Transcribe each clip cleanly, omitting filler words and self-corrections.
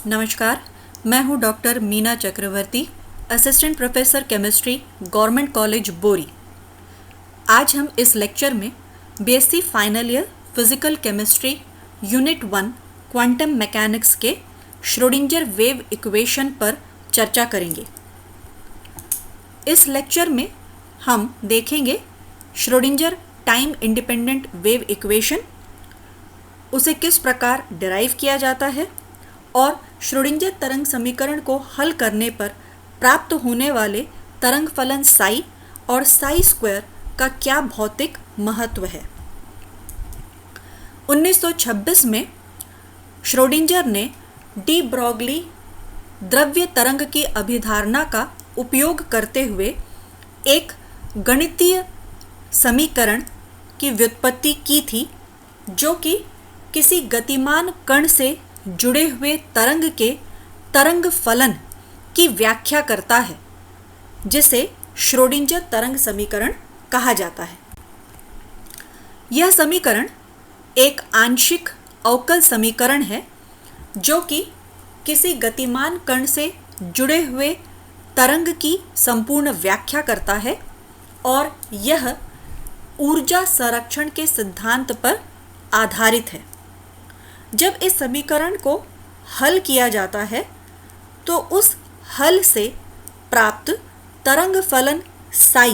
नमस्कार, मैं हूं doctor Meena Chakravarti, assistant professor chemistry, government college Bori. आज हम इस लेक्चर में BSc final year physical chemistry unit 1 quantum mechanics के श्रोडिंगर वेव इक्वेशन पर चर्चा करेंगे। इस लेक्चर में हम देखेंगे Schrodinger time independent wave equation, उसे किस प्रकार डिराइव किया जाता है और श्रोडिंगर तरंग समीकरण को हल करने पर प्राप्त होने वाले तरंग फलन साई और साई स्क्वायर का क्या भौतिक महत्व है। 1926 में श्रोडिंगर ने डी ब्रॉगली द्रव्य तरंग की अभिधारणा का उपयोग करते हुए एक गणितीय समीकरण की व्युत्पत्ति की थी, जो कि किसी गतिमान कण से जुड़े हुए तरंग के तरंग फलन की व्याख्या करता है, जिसे श्रोडिंगर तरंग समीकरण कहा जाता है। यह समीकरण एक आंशिक अवकल समीकरण है, जो कि किसी गतिमान कण से जुड़े हुए तरंग की संपूर्ण व्याख्या करता है और यह ऊर्जा संरक्षण के सिद्धांत पर आधारित है। जब इस समीकरण को हल किया जाता है तो उस हल से प्राप्त तरंग फलन साई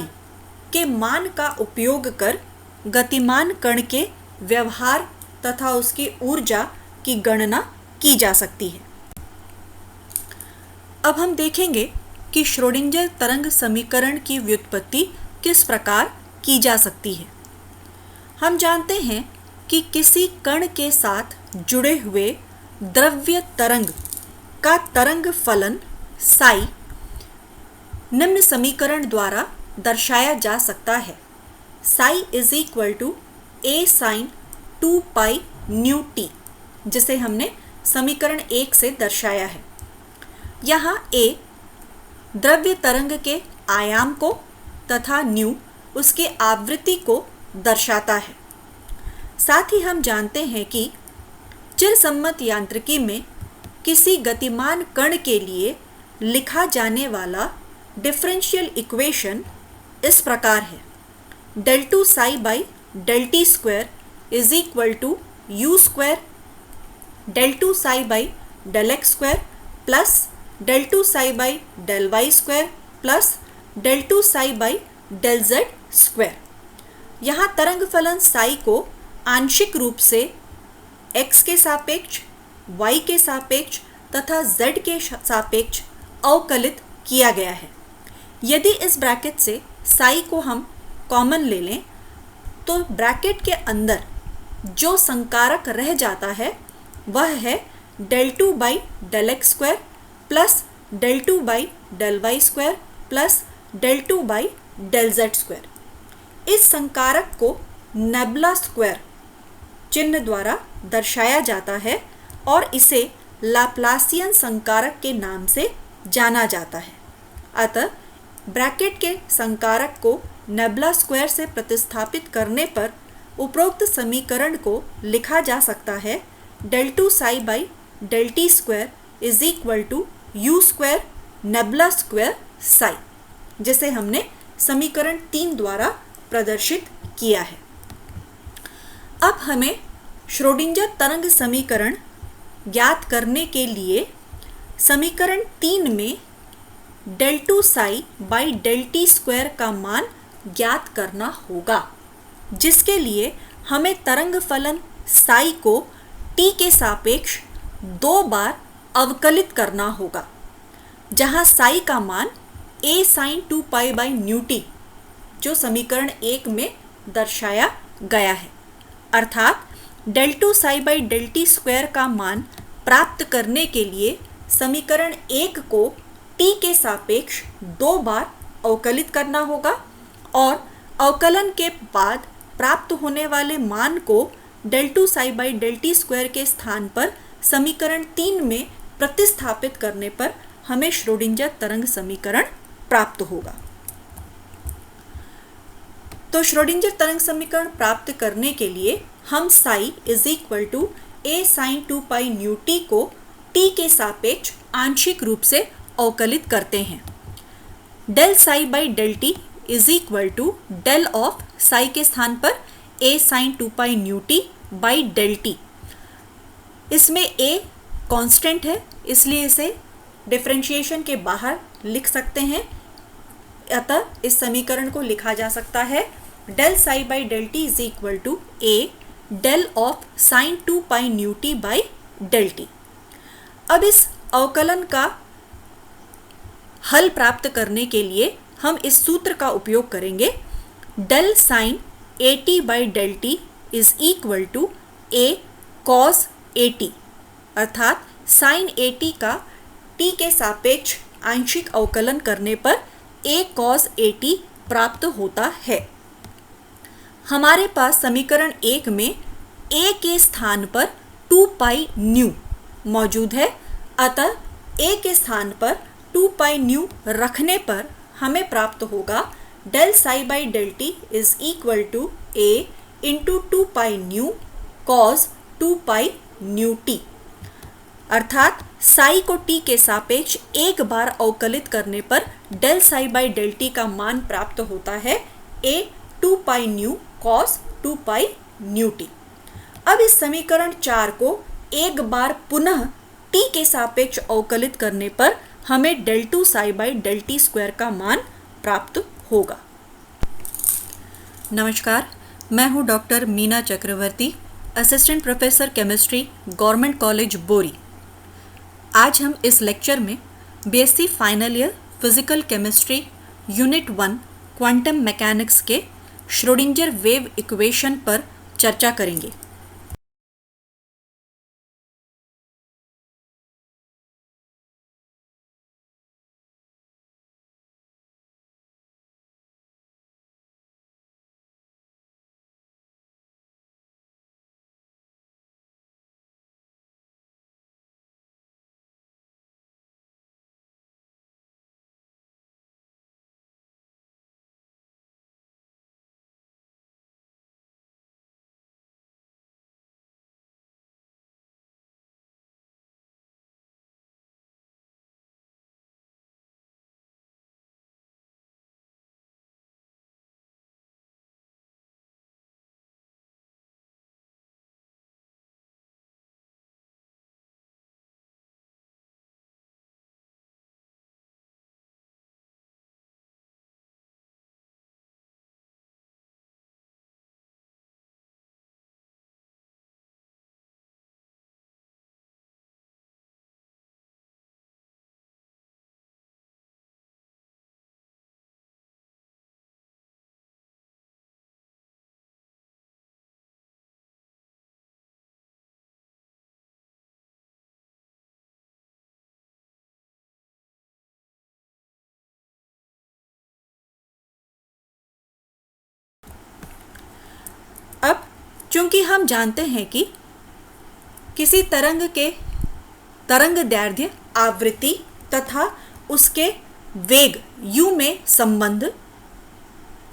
के मान का उपयोग कर गतिमान कण के व्यवहार तथा उसकी ऊर्जा की गणना की जा सकती है। अब हम देखेंगे कि श्रोडिंगर तरंग समीकरण की व्युत्पत्ति किस प्रकार की जा सकती है। हम जानते हैं कि किसी कण के साथ जुड़े हुए द्रव्य तरंग का तरंग फलन साई निम्न समीकरण द्वारा दर्शाया जा सकता है। Psi is equal to A sine 2 pi nu t, जिसे हमने समीकरण 1 से दर्शाया है। यहाँ ए द्रव्य तरंग के आयाम को तथा न्यू उसके आवृत्ति को दर्शाता है। साथ ही हम जानते हैं कि चिरसम्मत यांत्रिकी में किसी गतिमान कण के लिए लिखा जाने वाला डिफरेंशियल इक्वेशन इस प्रकार है: del 2 psi by del t square is equal to u square del 2 psi by del x square plus del 2 psi by del y square plus del 2 psi by del z square. यहाँ तरंग फलन साई को आंशिक रूप से x के सापेक्ष, y के सापेक्ष तथा z के सापेक्ष अवकलित किया गया है। यदि इस ब्रैकेट से साई को हम कॉमन ले लें तो ब्रैकेट के अंदर जो संकारक रह जाता है वह है del 2 by del x square plus del 2 by del y square plus del 2 by del z square. इस संकारक को नेबुला स्क्वायर चिन्ह द्वारा दर्शाया जाता है और इसे लाप्लासियन संकारक के नाम से जाना जाता है। अतः ब्रैकेट के संकारक को नेबुला स्क्वायर से प्रतिस्थापित करने पर उपरोक्त समीकरण को लिखा जा सकता है: del 2 psi by del t square is equal to u square nabla square psi, जिसे हमने समीकरण 3 द्वारा प्रदर्शित किया है। अब हमें श्रोडिंगर तरंग समीकरण ज्ञात करने के लिए समीकरण 3 में del 2 psi by del t square का मान ज्ञात करना होगा, जिसके लिए हमें तरंग फलन साई को t के सापेक्ष 2 बार अवकलित करना होगा, जहां साई का मान a sin 2 pi by new T जो समीकरण 1 में दर्शाया गया है। अर्थात del 2 psi by del t square का मान प्राप्त करने के लिए समीकरण 1 को t के सापेक्ष 2 बार अवकलित करना होगा और अवकलन के बाद प्राप्त होने वाले मान को del 2 psi by del t square के स्थान पर समीकरण 3 में प्रतिस्थापित करने पर हमें श्रोडिंगर तरंग समीकरण प्राप्त होगा। तो श्रोडिंगर तरंग समीकरण प्राप्त करने के लिए हम psi is equal to A sine 2 pi nu t को टी के सापेक्ष आंशिक रूप से अवकलित करते हैं। Del psi by del t is equal to del of psi के स्थान पर a sine 2 pi nu t by del t. इसमें a कांस्टेंट है, इसलिए इसे डिफरेंशिएशन के बाहर लिख सकते हैं। अतः इस समीकरण को लिखा जा सकता है del psi by del t is equal to a del of sine 2 pi nu t by del t. अब इस अवकलन का हल प्राप्त करने के लिए हम इस सूत्र का उपयोग करेंगे। Del sine a t by del t is equal to a cos a t, अर्थात साइन ए टी का टी के सापेक्ष आंशिक अवकलन करने पर ए कॉस ए टी प्राप्त होता है। हमारे पास समीकरण 1 में a के स्थान पर 2 पाई न्यू मौजूद है, अतः a के स्थान पर 2 पाई न्यू रखने पर हमें प्राप्त होगा del psi by del t is equal to a into 2 pi nu cos 2 pi nu t, अर्थात साई को टी के सापेक्ष एक बार अवकलित करने पर del psi by del t का मान प्राप्त होता है a 2 pi nu cos 2 pi nu t. अब इस समीकरण 4 को एक बार पुनः t के सापेक्ष अवकलित करने पर हमें del 2 psi by del t square का मान प्राप्त होगा। नमस्कार, मैं हूं doctor Meena Chakravarti, assistant professor chemistry, government college Bori. आज हम इस लेक्चर में BSc final year physical chemistry unit 1 quantum mechanics के श्रोडिंगर वेव इक्वेशन पर चर्चा करेंगे। अब चूंकि हम जानते हैं कि किसी तरंग के तरंगदैर्ध्य, आवृत्ति तथा उसके वेग u में संबंध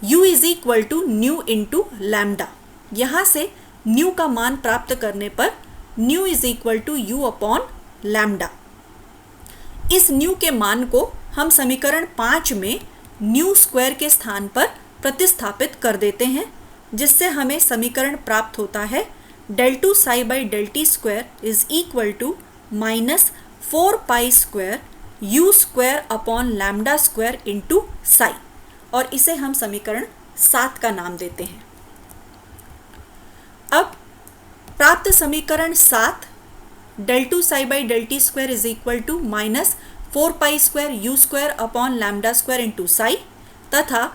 u is equal to nu into lambda, यहाँ से न्यू का मान प्राप्त करने पर nu is equal to u upon lambda. इस न्यू के मान को हम समीकरण 5 में न्यू स्क्वायर के स्थान पर प्रतिस्थापित कर देते हैं, जिससे हमें समीकरण प्राप्त होता है del 2 psi by del t square is equal to minus 4 pi square u square upon lambda square into psi, और इसे हम समीकरण 7 का नाम देते हैं। अब प्राप्त समीकरण 7 del 2 psi by del t square is equal to minus 4 pi square u square upon lambda square into psi तथा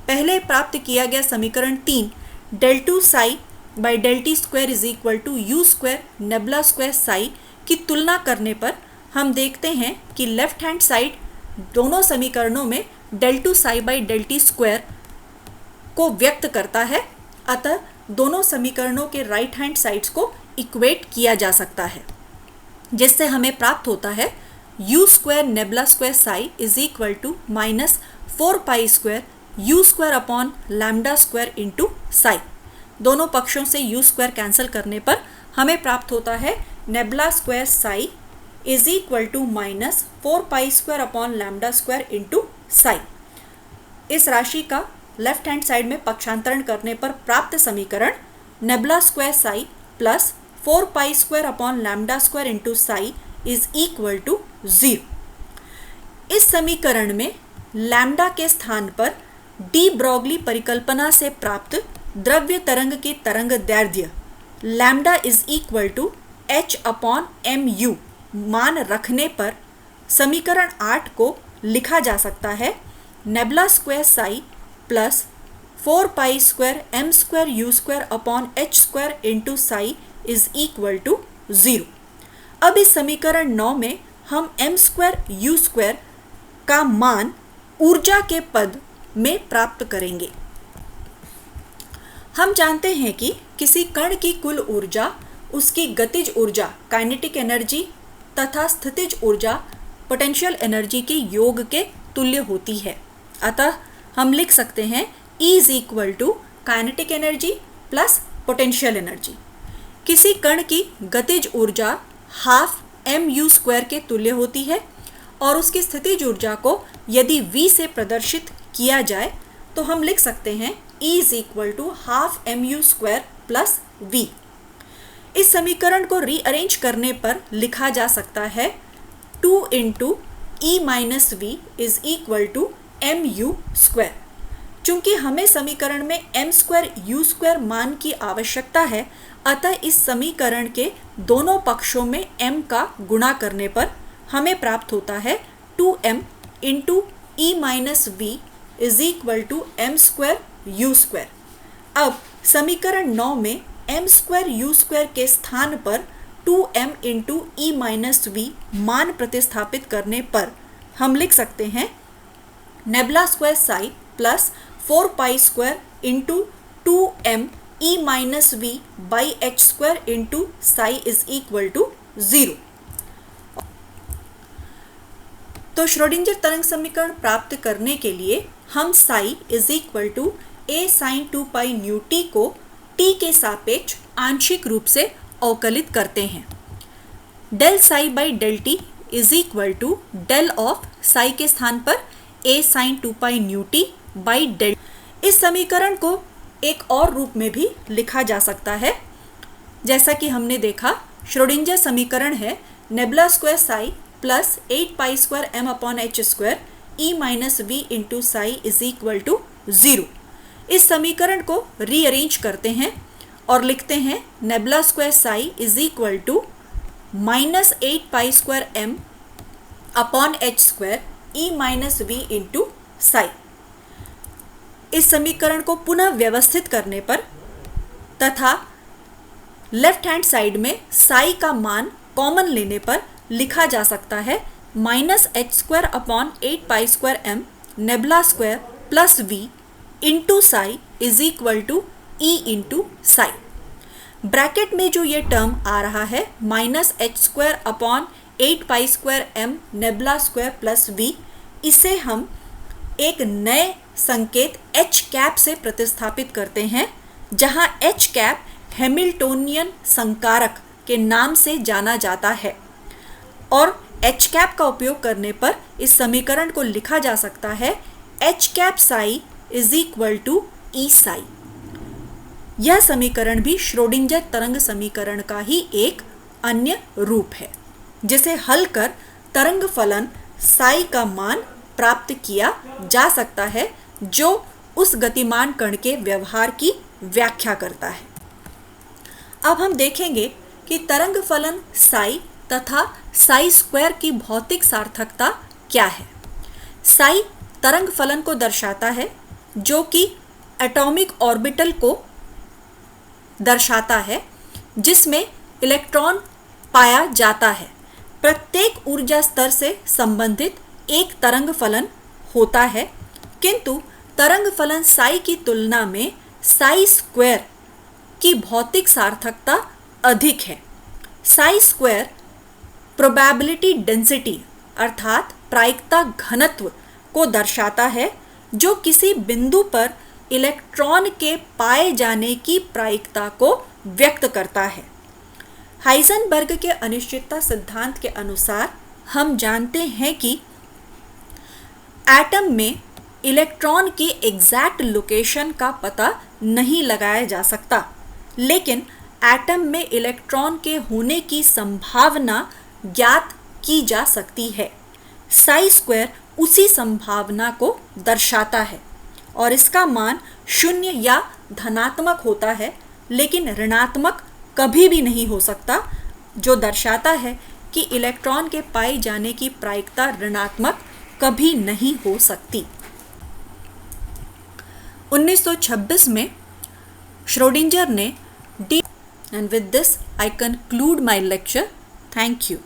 पहले प्राप्त किया गया समीकरण 3 del 2 psi by del t square is equal to u square nabla square psi की तुलना करने पर हम देखते हैं कि लेफ्ट हैंड साइड दोनों समीकरणों में del 2 psi by del t square को व्यक्त करता है, अतः दोनों समीकरणों के राइट हैंड साइड्स को इक्वेट किया जा सकता है, जिससे हमें प्राप्त होता है u square nabla square psi is equal to minus 4 pi square u square upon lambda square into psi. दोनों पक्षों से यू स्क्वायर कैंसिल करने पर हमें प्राप्त होता है nabla square psi is equal to minus 4 pi square upon lambda square into psi. इस राशि का लेफ्ट हैंड साइड में पक्षांतरण करने पर प्राप्त समीकरण nabla square psi plus 4 pi square upon lambda square into psi is equal to 0। इस समीकरण में लैम्डा के स्थान पर डी ब्रॉगली परिकल्पना से प्राप्त द्रव्य तरंग की तरंग दैर्ध्य lambda is equal to h upon m u मान रखने पर समीकरण 8 को लिखा जा सकता है nabla square psi plus 4 pi square m square u square upon h square into psi is equal to 0। अब इस समीकरण 9 में हम एम स्क्वायर यू स्क्वायर का मान ऊर्जा के पद में प्राप्त करेंगे। हम जानते हैं कि किसी कण की कुल ऊर्जा उसकी गतिज ऊर्जा काइनेटिक एनर्जी तथा स्थितिज ऊर्जा पोटेंशियल एनर्जी के योग के तुल्य होती है। अतः हम लिख सकते हैं E is equal to kinetic energy plus potential energy. किसी कण की गतिज ऊर्जा हाफ एम यू स्क्वायर के तुल्य होती है और उसकी स्थितिज ऊर्जा को यदि V से प्रदर्शित किया जाए तो हम लिख सकते हैं E is equal to half m u square plus V। इस समीकरण को रीअरेंज करने पर लिखा जा सकता है 2 into E minus V is equal to m u square. चूंकि हमें समीकरण में एम स्क्वायर यू स्क्वायर मान की आवश्यकता है, अतः इस समीकरण के दोनों पक्षों में m का गुणा करने पर हमें प्राप्त होता है 2m into E minus V is equal to m square u square. अब समीकरण 9 में एम स्क्वायर यू स्क्वायर के स्थान पर 2m into E minus we मान प्रतिस्थापित करने पर हम लिख सकते हैं nabla square psi plus 4 pi square into 2m E minus V by h square into psi is equal to 0। तो श्रोडिंजर तरंग समीकरण प्राप्त करने के लिए हम psi is equal to A sine 2 pi nu t को टी के सापेक्ष आंशिक रूप से अवकलित करते हैं। Del psi by del t is equal to del of psi के स्थान पर A sine 2 pi nu t by del. इस समीकरण को एक और रूप में भी लिखा जा सकता है। जैसा कि हमने देखा, श्रोडिंजर समीकरण है nabla square psi plus 8 pi square m upon h square E minus V into psi is equal to 0। इस समीकरण को रीअरेंज करते हैं और लिखते हैं nabla square psi is equal to minus 8 pi square m upon h square E minus V into psi. इस समीकरण को पुनः व्यवस्थित करने पर तथा लेफ्ट हैंड साइड में साई का मान कॉमन लेने पर लिखा जा सकता है minus h square upon 8 pi square m nabla square plus V into psi is equal to E into psi. Bracket में जो ये टर्म आ रहा है minus h square upon 8 pi square m nabla square plus V, इसे हम एक नए संकेत एच कैप से प्रतिस्थापित करते हैं, जहां एच कैप हैमिल्टोनियन संकारक के नाम से जाना जाता है और एच कैप का उपयोग करने पर इस समीकरण को लिखा जा सकता है H cap psi is equal to E psi. यह समीकरण भी श्रोडिंजर तरंग समीकरण का ही एक अन्य रूप है, जिसे हल कर तरंग फलन साई का मान प्राप्त किया जा सकता है, जो उस गतिमान कण के व्यवहार की व्याख्या करता है। अब हम देखेंगे कि तरंग फलन साई तथा साई स्क्वायर की भौतिक सार्थकता क्या है। साई तरंग फलन को दर्शाता है, जो कि एटॉमिक ऑर्बिटल को दर्शाता है जिसमें इलेक्ट्रॉन पाया जाता है। प्रत्येक ऊर्जा स्तर से संबंधित एक तरंग फलन होता है, किंतु तरंग फलन साई की तुलना में साई स्क्वायर की भौतिक सार्थकता अधिक है। साई स्क्वायर प्रोबेबिलिटी डेंसिटी अर्थात प्रायिकता घनत्व को दर्शाता है, जो किसी बिंदु पर इलेक्ट्रॉन के पाए जाने की प्रायिकता को व्यक्त करता है। हाइजेनबर्ग के अनिश्चितता सिद्धांत के अनुसार हम जानते हैं कि एटम में इलेक्ट्रॉन की एग्जैक्ट लोकेशन का पता नहीं लगाया जा सकता, लेकिन एटम में इलेक्ट्रॉन के होने की संभावना ज्ञात की जा सकती है। साई स्क्वायर उसी संभावना को दर्शाता है और इसका मान 0 या धनात्मक होता है, लेकिन ऋणात्मक कभी भी नहीं हो सकता, जो दर्शाता है कि इलेक्ट्रॉन के पाए जाने की प्रायिकता ऋणात्मक कभी नहीं हो सकती। 1926 में श्रोडिंगर ने and with this I conclude my lecture. Thank you.